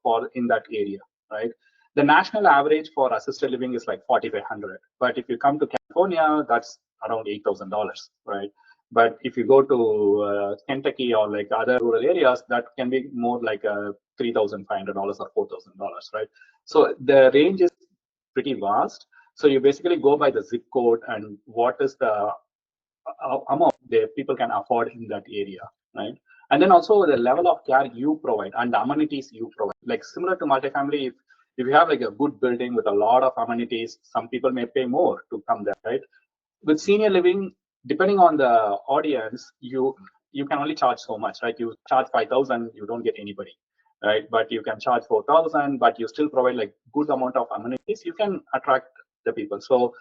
for in that area, right? The national average for assisted living is like 4,500, but if you come to California, that's around $8,000, right? But if you go to Kentucky or like other rural areas, that can be more like $3,500 or $4,000, right? So the range is pretty vast. So you basically go by the zip code and what is the amount the people can afford in that area, right? And then also the level of care you provide and the amenities you provide. Like similar to multifamily, if you have like a good building with a lot of amenities, some people may pay more to come there, right? With senior living, depending on the audience, you can only charge so much, right? You charge 5,000, you don't get anybody, right? But you can charge 4,000, but you still provide like good amount of amenities. You can attract the people. So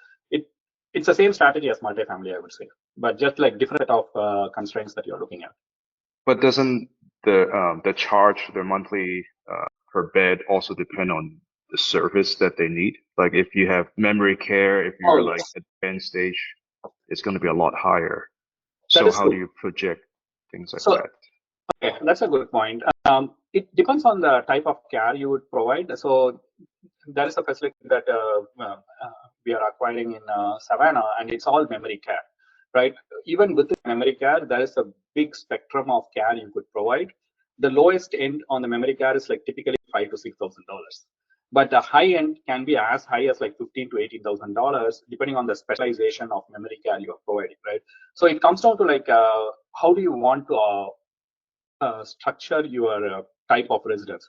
it's the same strategy as multifamily, I would say, but just like different set of constraints that you're looking at. But doesn't the charge, their monthly per bed, also depend on the service that they need? Like if you have memory care, if you're Oh, like yes. advanced stage, it's going to be a lot higher. That So is how do true. you project things like So that? okay, that's a good point. It depends on the type of care you would provide. So there is a facility that we are acquiring in Savannah, and it's all memory care, right? Even with the memory care, there is a big spectrum of care you could provide. The lowest end on the memory care is like typically $5,000 to $6,000, but the high end can be as high as like $15,000 to $18,000, depending on the specialization of memory care you are providing, right? So it comes down to like how do you want to structure your type of residence.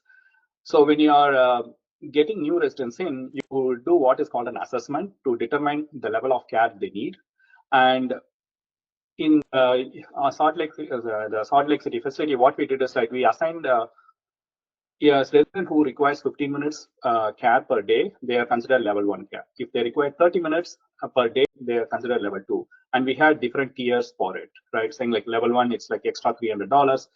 So when you are getting new residents in, you will do what is called an assessment to determine the level of care they need. And in Salt Lake, the Salt Lake City facility, what we did is like we assigned a resident who requires 15 minutes care per day, they are considered level 1 care. If they require 30 minutes per day, they are considered level 2. And we had different tiers for it, right? Saying like level 1, it's like extra $300. Level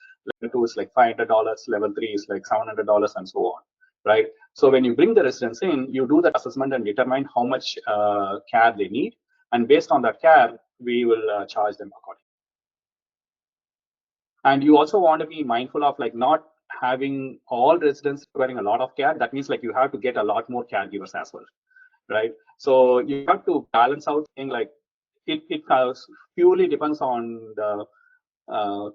2 is like $500. Level 3 is like $700 and so on, right? So when you bring the residents in, you do that assessment and determine how much care they need. And based on that care, we will charge them accordingly. And you also want to be mindful of like not having all residents requiring a lot of care. That means like you have to get a lot more caregivers as well, right? So you have to balance out thing like it purely depends on the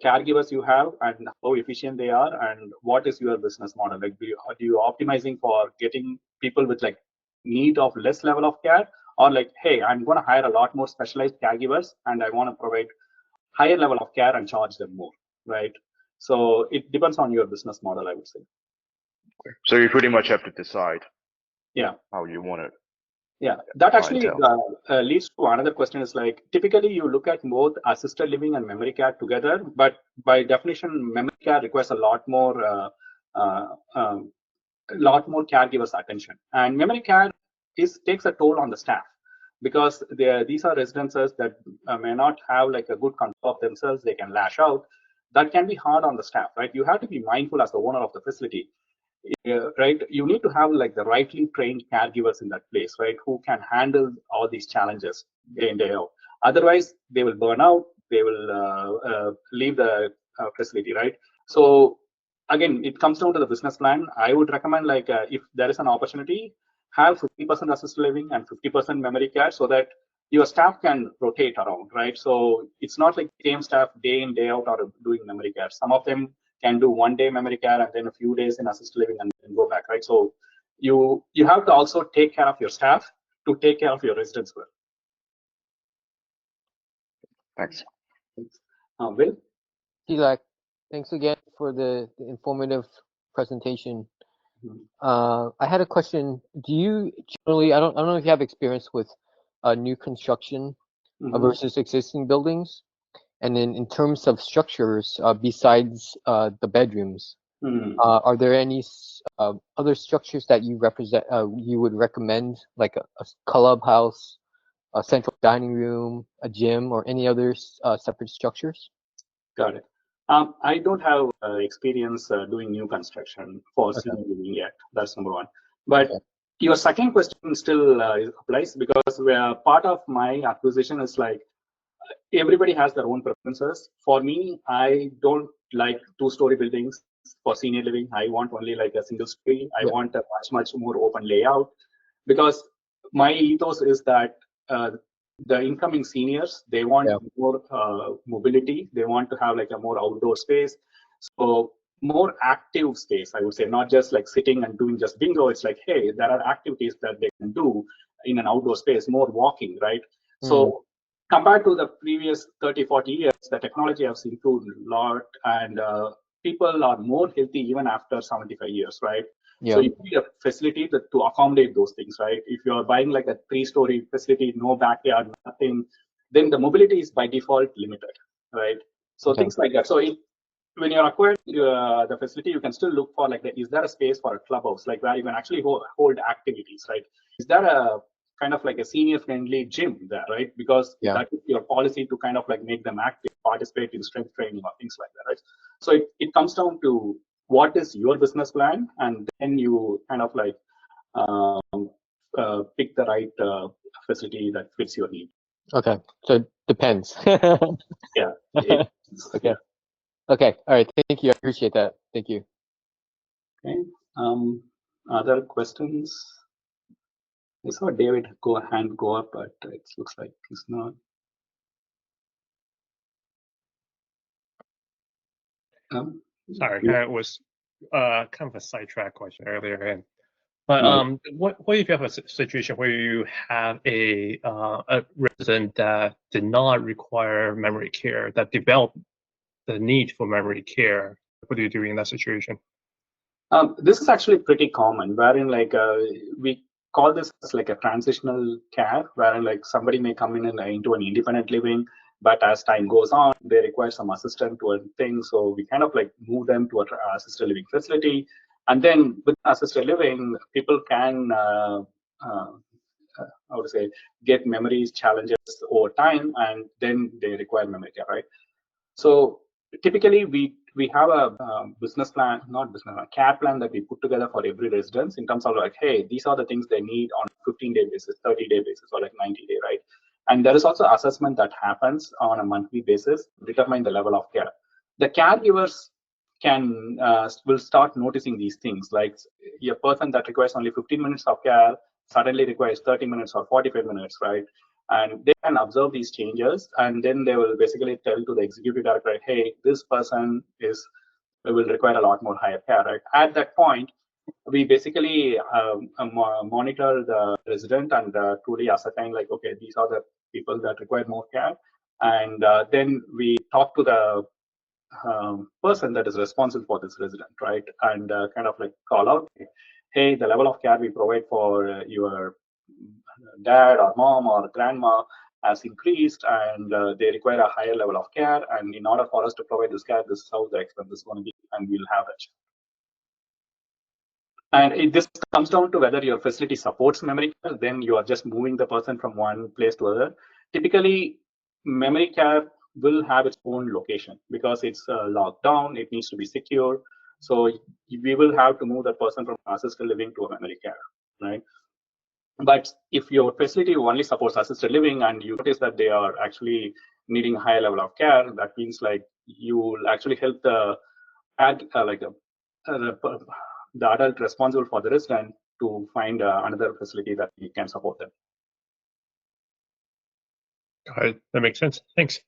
caregivers you have and how efficient they are and what is your business model. Like are you optimizing for getting people with like need of less level of care, or like, hey, I'm going to hire a lot more specialized caregivers and I want to provide higher level of care and charge them more, right? So it depends on your business model, I would say. So you pretty much have to decide Yeah. how you want it. Yeah, that actually Clientele. leads to another question is like, typically you look at both assisted living and memory care together, but by definition, memory care requires a lot more caregivers attention, and memory care takes a toll on the staff because these are residences that may not have like a good control of themselves. They can lash out. That can be hard on the staff, right? You have to be mindful as the owner of the facility, right? You need to have like the rightly trained caregivers in that place, right? Who can handle all these challenges day in, day out. Otherwise, they will burn out. They will leave the facility, right? So again, it comes down to the business plan. I would recommend like if there is an opportunity, have 50% assisted living and 50% memory care so that your staff can rotate around, right? So it's not like same staff day in, day out are doing memory care. Some of them can do 1 day memory care and then a few days in assisted living and then go back, right? So you have to also take care of your staff to take care of your residents well. Thanks. Will? Thilak, thanks again for the informative presentation. I had a question. Do you generally, I don't know if you have experience with new construction versus existing buildings, and then in terms of structures besides the bedrooms, are there any other structures that you you would recommend, like a clubhouse, a central dining room, a gym, or any other separate structures? Got it. I don't have experience doing new construction for senior living yet. That's number one. But your second question still applies, because part of my acquisition is like everybody has their own preferences. For me, I don't like 2-story buildings for senior living. I want only like a single story. I want a much more open layout, because my ethos is that the incoming seniors, they want more mobility. They want to have like a more outdoor space. So more active space, I would say, not just like sitting and doing just bingo. It's like, hey, there are activities that they can do in an outdoor space, more walking, right? So compared to the previous 30-40 years, the technology has improved a lot, and people are more healthy even after 75 years, right? So you need a facility to accommodate those things, right? If you're buying like a 3-story facility, no backyard, nothing, then the mobility is by default limited, right? So things like that. So when you're acquiring the facility, you can still look for like, is there a space for a clubhouse, like where you can actually hold activities, right? Is there a kind of like a senior friendly gym there, right? Because that is your policy to kind of like make them active, participate in strength training or things like that, right? So it comes down to what is your business plan, and then you kind of like pick the right facility that fits your need. Okay, so it depends. Yeah. Okay. Okay. All right. Thank you. I appreciate that. Thank you. Okay. Other questions? I saw David hand go up, but it looks like he's not. Sorry, it was kind of a sidetrack question earlier. But what if you have a situation where you have a resident that did not require memory care, that developed the need for memory care? What do you do in that situation? This is actually pretty common, wherein like we call this as like a transitional care, wherein like somebody may come in into an independent living, but as time goes on, they require some assistance to a thing. So we kind of like move them to an assisted living facility. And then with assisted living, people can, I would say, get memories challenges over time, and then they require memory care, right? So typically we have a business plan, not business plan, care plan that we put together for every residence in terms of like, hey, these are the things they need on a 15-day basis, 30-day basis, or like 90-day, right? And there is also assessment that happens on a monthly basis to determine the level of care. The caregivers will start noticing these things, like a person that requires only 15 minutes of care suddenly requires 30 minutes or 45 minutes, right? And they can observe these changes, and then they will basically tell to the executive director, hey, this person will require a lot more higher care, right? At that point, we basically monitor the resident and truly ascertain like, okay, these are the people that require more care. And then we talk to the person that is responsible for this resident, right? And kind of like call out, hey, the level of care we provide for your dad or mom or grandma has increased, and they require a higher level of care. And in order for us to provide this care, this is how the expense is going to be, and we'll have that. And this comes down to whether your facility supports memory care, then you are just moving the person from one place to other. Typically, memory care will have its own location because it's locked down, it needs to be secure. So we will have to move that person from assisted living to a memory care, right? But if your facility only supports assisted living and you notice that they are actually needing a higher level of care, that means like you will actually help the the adult responsible for the resident to find another facility that can support them. Got it. That makes sense. Thanks.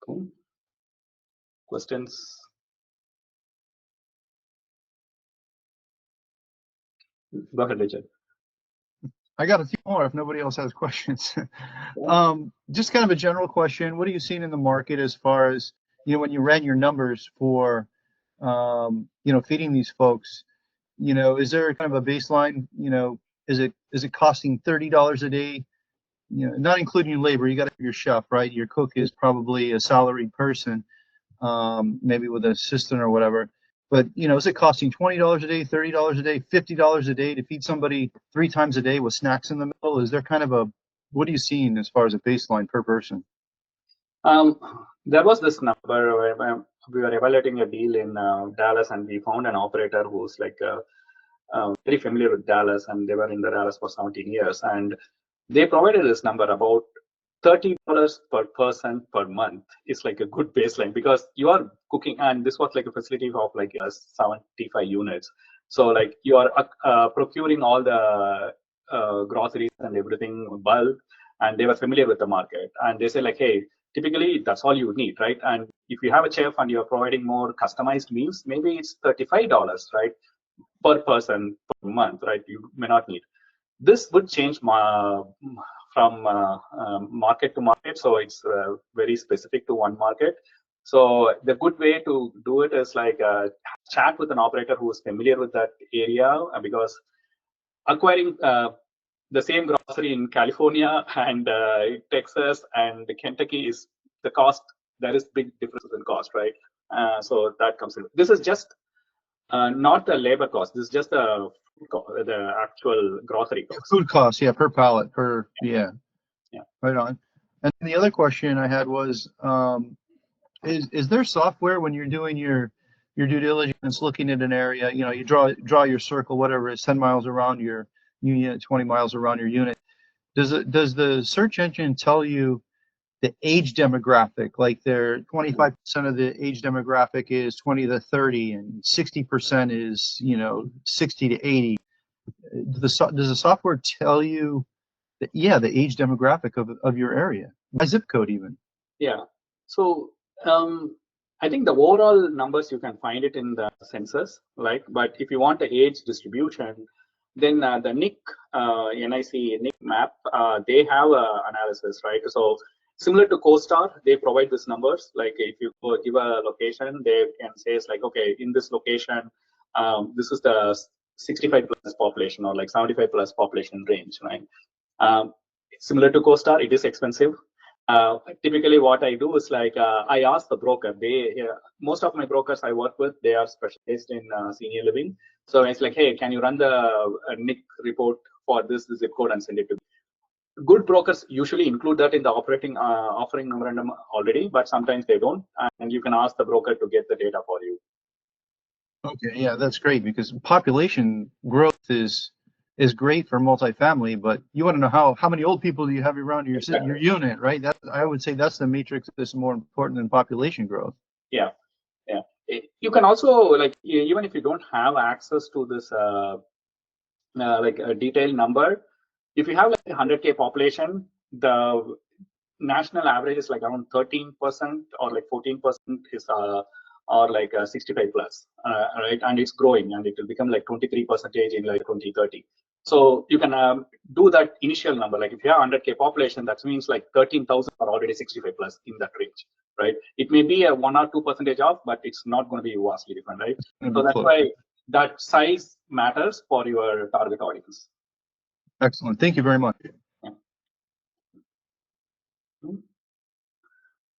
Cool. questions? Go ahead, Richard. I got a few more if nobody else has questions. Just kind of a general question. What are you seeing in the market as far as, when you ran your numbers for, feeding these folks, is there kind of a baseline, is it costing $30 a day? Not including labor, you got to have your chef, right? Your cook is probably a salaried person, maybe with an assistant or whatever. But is it costing $20 a day, $30 a day, $50 a day to feed somebody 3 times a day with snacks in the middle? Is there kind of what are you seeing as far as a baseline per person? There was this number where we were evaluating a deal in Dallas, and we found an operator who's like very familiar with Dallas, and they were in the Dallas for 17 years, and they provided this number about $30 per person per month is like a good baseline, because you are cooking, and this was like a facility of like 75 units. So like you are procuring all the groceries and everything bulk, and they were familiar with the market, and they say like, hey, typically that's all you need, right? And if you have a chef and you're providing more customized meals, maybe it's $35, right, per person per month, right? You may not need. This would change from market to market, so it's very specific to one market. So the good way to do it is like chat with an operator who is familiar with that area, because acquiring the same grocery in California and Texas and Kentucky is the cost. There is big differences in cost, right? So that comes in. This is just not the labor cost. This is just the actual grocery cost. Food costs, yeah, per pallet, yeah. Right on. And the other question I had was, is there software when you're doing your due diligence, looking at an area, you draw your circle, whatever it is, 10 miles around your unit, 20 miles around your unit. Does the search engine tell you the age demographic, like their 25% of the age demographic is 20 to 30 and 60% is 60 to 80? Does the software tell you the age demographic of your area, by zip code even? Yeah. So I think the overall numbers, you can find it in the census, right? But if you want the age distribution, then the NIC map, they have analysis, right? So similar to CoStar, they provide these numbers. Like if you give a location, they can say it's like, okay, in this location, this is the 65 plus population or like 75 plus population range, right? Similar to CoStar, it is expensive. Typically what I do is like I ask the broker. Most of my brokers I work with, they are specialized in senior living. So it's like, hey, can you run the NIC report for this zip code and send it to me? Good brokers usually include that in the offering memorandum already, but sometimes they don't, and you can ask the broker to get the data for you. Okay, yeah, that's great, because population growth is great for multifamily, but you want to know how many old people do you have around your unit, right? I would say that's the matrix that's more important than population growth. Yeah. You can also, like, even if you don't have access to this like a detailed number, if you have like 100K population, the national average is like around 13% or like 14% is or like 65 plus, right? And it's growing, and it will become like 23% in like 2030. So you can do that initial number. Like if you have 100K population, that means like 13,000 are already 65 plus in that range, right? It may be a 1 or 2% off, but it's not going to be vastly different, right? So that's why that size matters for your target audience. Excellent. Thank you very much. Yeah.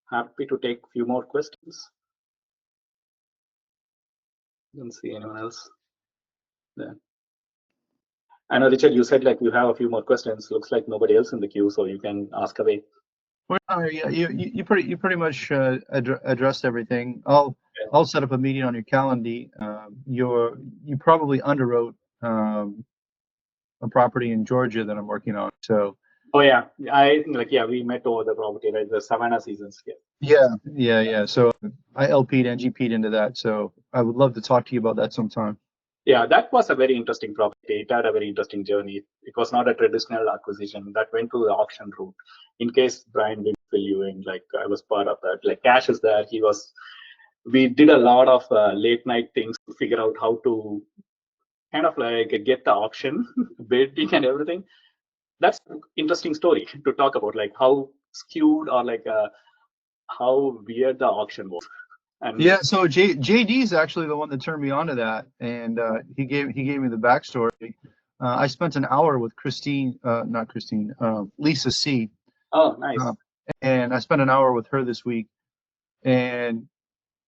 Happy to take a few more questions. Don't see anyone else there. I know, Richard, you said like you have a few more questions. Looks like nobody else in the queue, so you can ask away. Well, yeah, you pretty much addressed everything. I'll set up a meeting on your calendar. You probably underwrote a property in Georgia that I'm working on. So. Oh yeah, we met over the property, right? The Savannah Seasons. Yeah. So I LP'd and GP'd into that. So I would love to talk to you about that sometime. Yeah, that was a very interesting property. It had a very interesting journey. It was not a traditional acquisition that went to the auction route. In case Brian didn't fill you in, like I was part of that. Like Cash is there. He was we did a lot of late night things to figure out how to kind of like get the auction bidding and everything. That's an interesting story to talk about, like how skewed or like how weird the auction was. And Yeah, so JD is actually the one that turned me on to that, and he gave me the backstory. I spent an hour with Christine, not Christine, Lisa C. oh, nice. And I spent an hour with her this week, and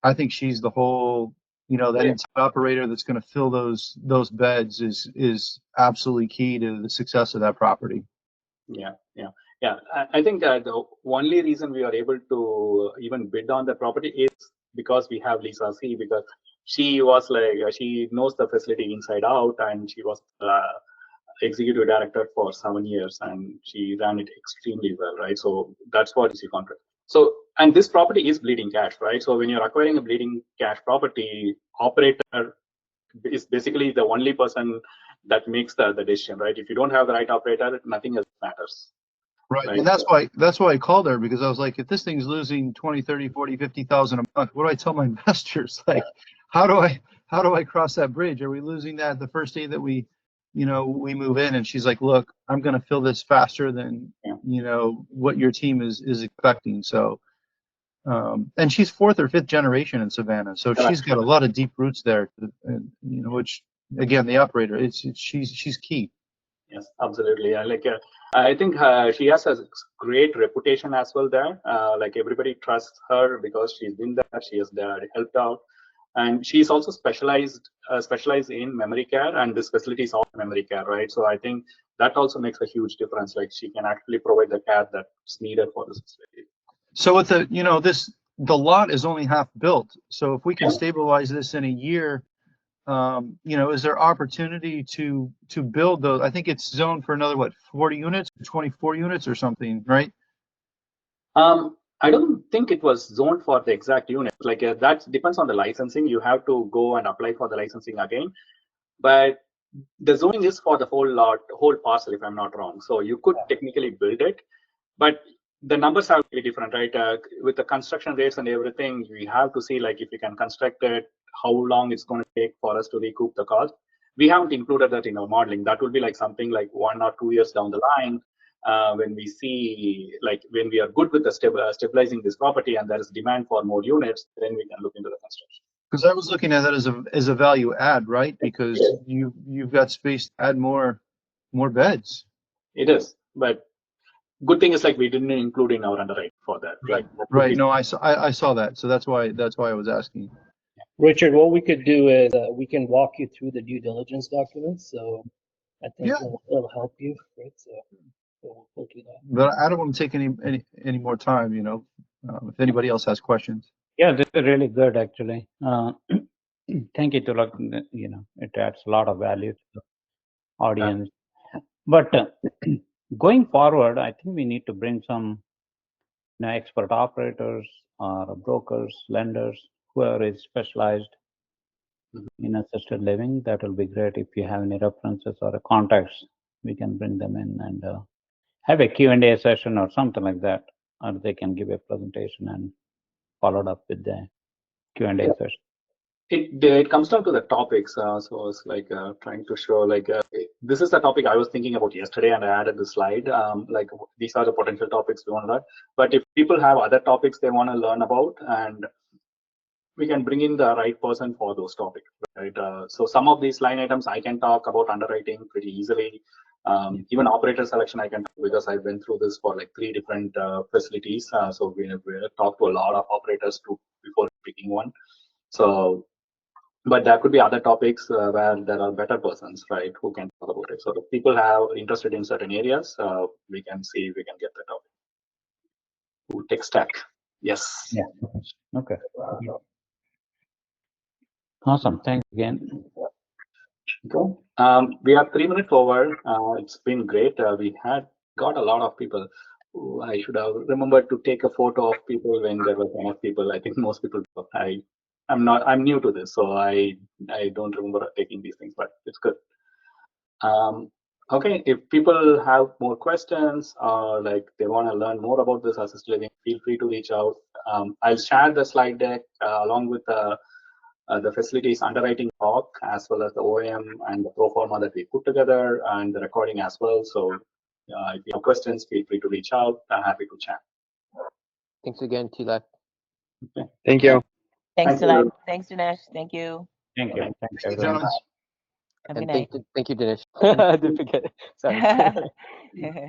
I think she's the whole, that Yeah. inside operator that's going to fill those beds is absolutely key to the success of that property. Yeah. I think the only reason we are able to even bid on the property is because we have Lisa C, because she was like, she knows the facility inside out, and she was executive director for 7 years, and she ran it extremely well, right? So that's what is the contract. So, and this property is bleeding cash, right? So when you're acquiring a bleeding cash property, operator is basically the only person that makes the decision, right? If you don't have the right operator, nothing else matters. Right. And that's why I called her, because I was like, if this thing's losing 20, 30, 40, 50,000 a month, what do I tell my investors? Like, how do I cross that bridge? Are we losing that the first day that we move in? And she's like, look, I'm going to fill this faster than, what your team is expecting. So, and she's fourth or fifth generation in Savannah. So she's got a lot of deep roots there, and, which again, the operator, she's key. Yes, absolutely. I think she has a great reputation as well there. Like everybody trusts her because she's been there. She has helped out, and she's also specialized in memory care, and this facility is all memory care, right? So I think that also makes a huge difference. Like she can actually provide the care that's needed for this facility. So with the lot is only half built. So if we can stabilize this in a year, is there opportunity to build those? I think it's zoned for another 40 units, 24 units or something, right? I don't think it was zoned for the exact unit. Like that depends on the licensing. You have to go and apply for the licensing again. But the zoning is for the whole lot, whole parcel, if I'm not wrong. So you could technically build it, but the numbers are really different, right? With the construction rates and everything, we have to see like if we can construct it, how long it's going to take for us to recoup the cost. We haven't included that in our modeling. That will be like something like 1 or 2 years down the line, when we see, like when we are good with the stabilizing this property and there is demand for more units, then we can look into the construction. Because I was looking at that as a value add, right? Because you've got space to add more beds. It is, but good thing is like we didn't include in our underwriting for that. Right. No, I saw that, so that's why I was asking. Richard, what we could do is we can walk you through the due diligence documents. So I think it'll help you, right? So we'll do that. But I don't want to take any more time. If anybody else has questions. Yeah, this is really good, actually. Thank you, Thilak. It adds a lot of value to the audience. But going forward, I think we need to bring some expert operators or brokers, lenders, whoever is specialized in assisted living. That will be great. If you have any references or contacts, we can bring them in and have a Q&A session or something like that, or they can give a presentation and followed up with the Q&A session. It comes down to the topics. So I was like trying to show like this is the topic I was thinking about yesterday, and I added the slide. Like these are the potential topics we want to learn. But if people have other topics they want to learn about, and we can bring in the right person for those topics, right? So some of these line items I can talk about underwriting pretty easily. Even operator selection I can talk, because I've been through this for like 3 different facilities. So we talked to a lot of operators before picking one. So, but there could be other topics where there are better persons, right, who can talk about it. So if people have interested in certain areas, we can see if we can get that out. Tech stack. Yes. Yeah. Okay. Awesome. Thanks again. Cool. We are 3 minutes over. It's been great. We got a lot of people. I should have remembered to take a photo of people when there was enough people. I think most people. I'm new to this, so I don't remember taking these things, but it's good. Okay, if people have more questions or like they want to learn more about this assisted living, feel free to reach out. I'll share the slide deck along with the facilities underwriting talk, as well as the OAM and the pro forma that we put together, and the recording as well. So if you have questions, feel free to reach out. I'm happy to chat. Thanks again, Thilak. Okay. Thank you. Thanks, Thank you. Thilak. Thanks, Dinesh. Thank you. Thank you. Okay. Thanks, Thank you, everyone. gentlemen. Have a And good night. thank you, Dinesh. I didn't forget. Sorry.